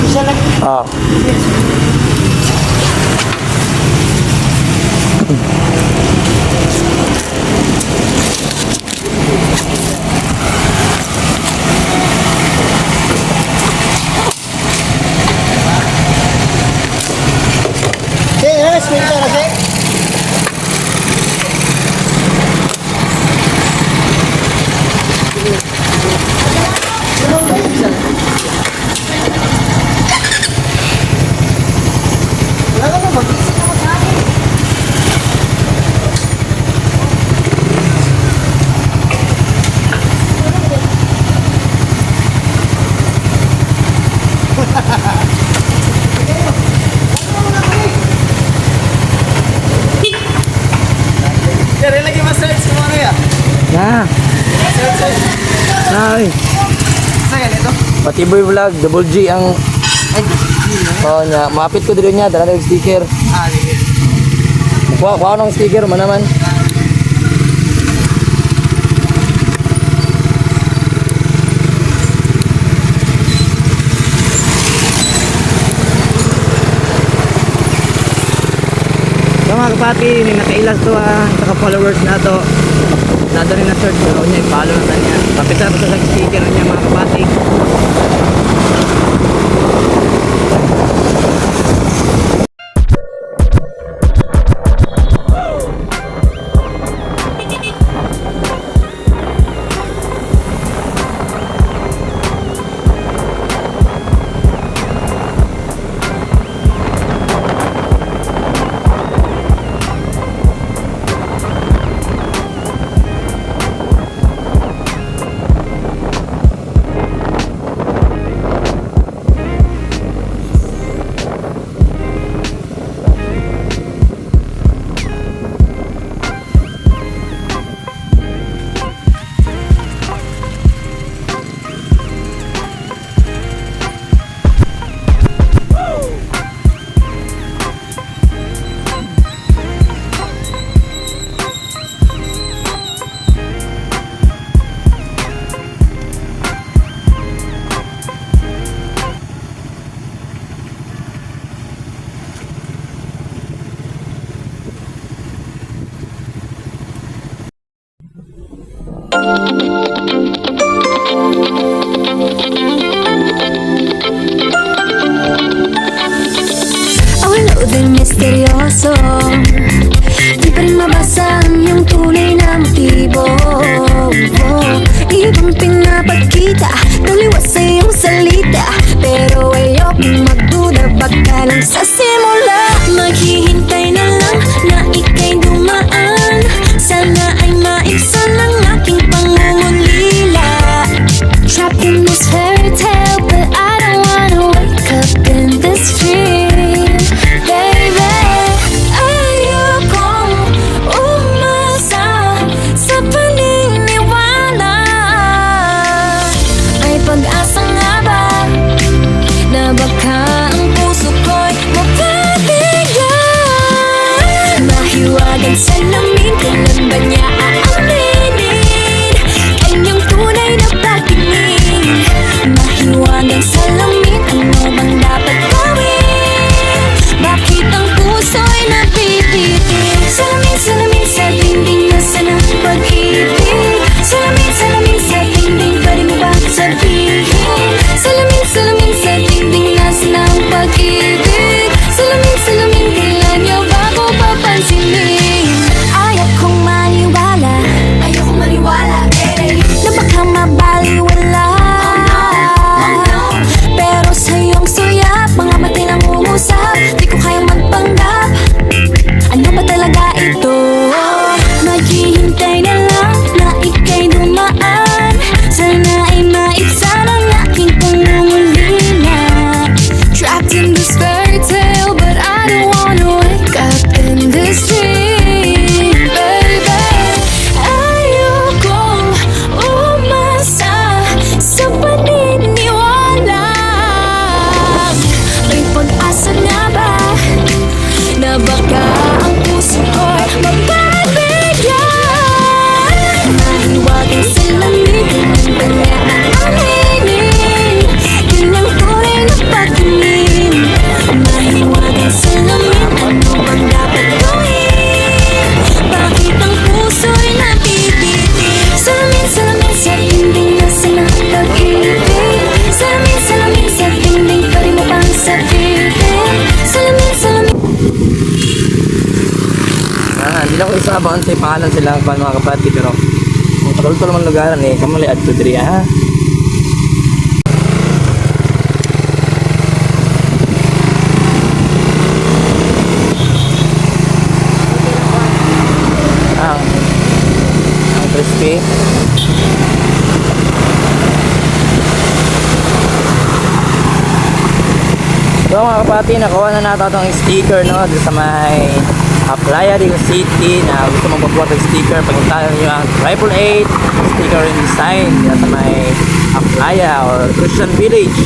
Isa lang. Ah. Smell ka kasi? Wala ka na, mag-isip naman sa akin. Kaya lagi massage mo ano ya? Na. Ay. Saan ito? Patiboy vlog, double G ang Ay, oh nya, mapit ko diri nya, dala ng sticker. sige. Kuha ng sticker man naman. So mga kapati, may nakailas to saka followers na to. Nado rin na search ko niya, i-follow na niya. Papita pa sa sticker niya mga kapati. Awalo din misteryoso, di pa rin mabasa ang iyong tunay na motibo. Ibang pinapakita, taliwas sa iyong salita, pero ayokong magduda, baka lang sa simula. Maghihintay na lang na ika'y dumaan, sana ay maibsan ang aking pangungulila. Trapped in this fairy tale, but I don't wanna wake up in this dream. Baby, ayokong umasa sa paniniwala. May pag-asa nga ba na baka ang puso ko'y mapabigyan? Mahiwagang salamin, kailan ba niya aaminin ang iyong tunay na pagtingin? Mahiwagang salamin, ano bang dapat gawin? Bakit ang puso'y napipitin? Salamin, salamin sa dingding, nasa ng pag-ibig. Salamin, salamin sa dingding, pwede mo ba sabihin? Salamin, salamin sa dingding, nasa ng pag-ibig. Salamin, salamin, kailan niyo ba ko papansinin? Ayokong maniwala, eh, na baka mabaliwala. pangalan sila mga kapatid, pero kung patulto naman lugaran eh, kamali at tudri ha. Ang crispy. So mga kapatid, nakuha na natin itong sticker no, dito sa may Playa de City na gusto mong magbuhat ng sticker. Pagpuntahan nyo ang 888 sticker and design dito sa may Playa or Christian Village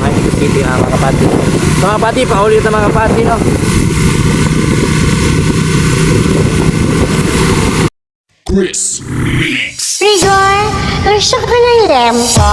Playa de City mga kapatid. So mga kapatid, paulit na mga kapatid no. Rigor, gusto ko ng lempo.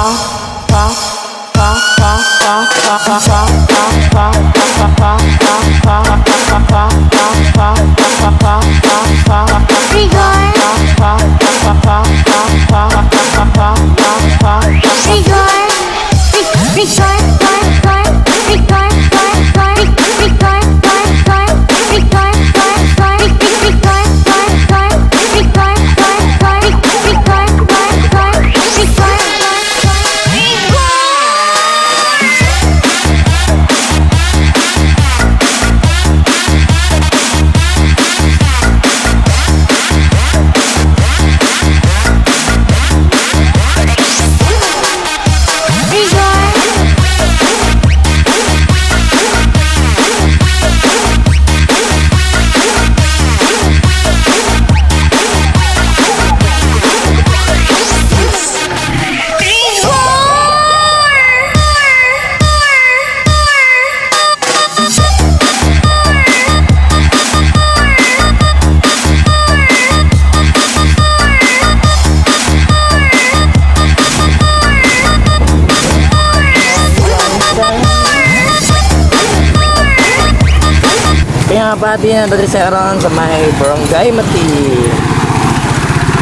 Kaya nga pati na dati sa aron sa may Barangay Mati.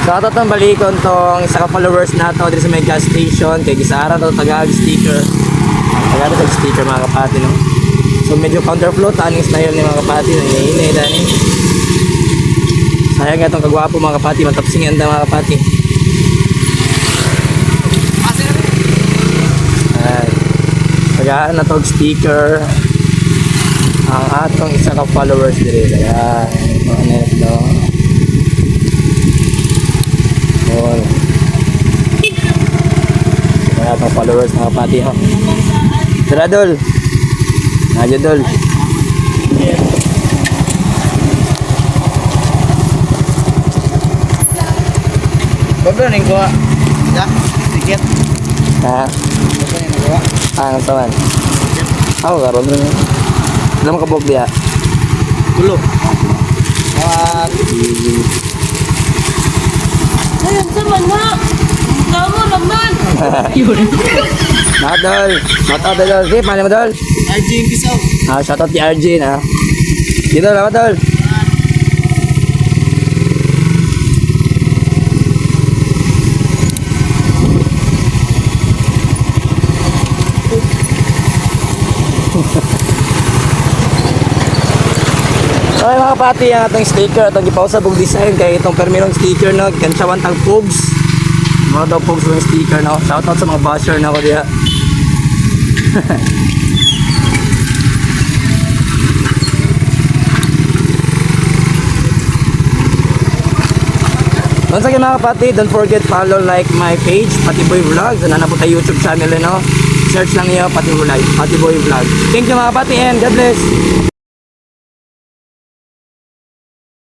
So ato itong balikon tong isa ka followers na to dito sa may gas station. Kaya gisara to tagag sticker. Tagag to sticker mga kapati no. So medyo counterflow tanings na yun ni mga kapati. Nangyayinay dani. Sayang nga itong kagwapo mga kapati. Matapsing yan mga kapati. Ay. Tagaan na tong sticker ang atong isa ka followers diri. Kaya honest no. Oh. Kaya atong followers mga pati ho. Tara dol. Nadyo dol. Bago ning ko. Ya, tiket. Ha. Bago ning ko. Ang sawan. Ako karon dun. Alam ka bog dia. Gulo. Ayun naman na! Kamu naman! Nadol. Shoutout dol. Si paano mo dol? Arjing Kisaw. Shoutout di Arjin ha. Dito lang dol. Okay mga pati, ang atong sticker, atong gipausabog design kay itong permirong sticker no, kansyawan tag pugs. Mga daw pugs yung sticker no. Shoutout sa mga basher na ko diha. Once again mga kapatid, don't forget follow, like my page, Patiboy Vlogs. Ano na po tayo YouTube channel no. Search lang niyo Patiboy Vlog. Thank you mga kapatid and God bless.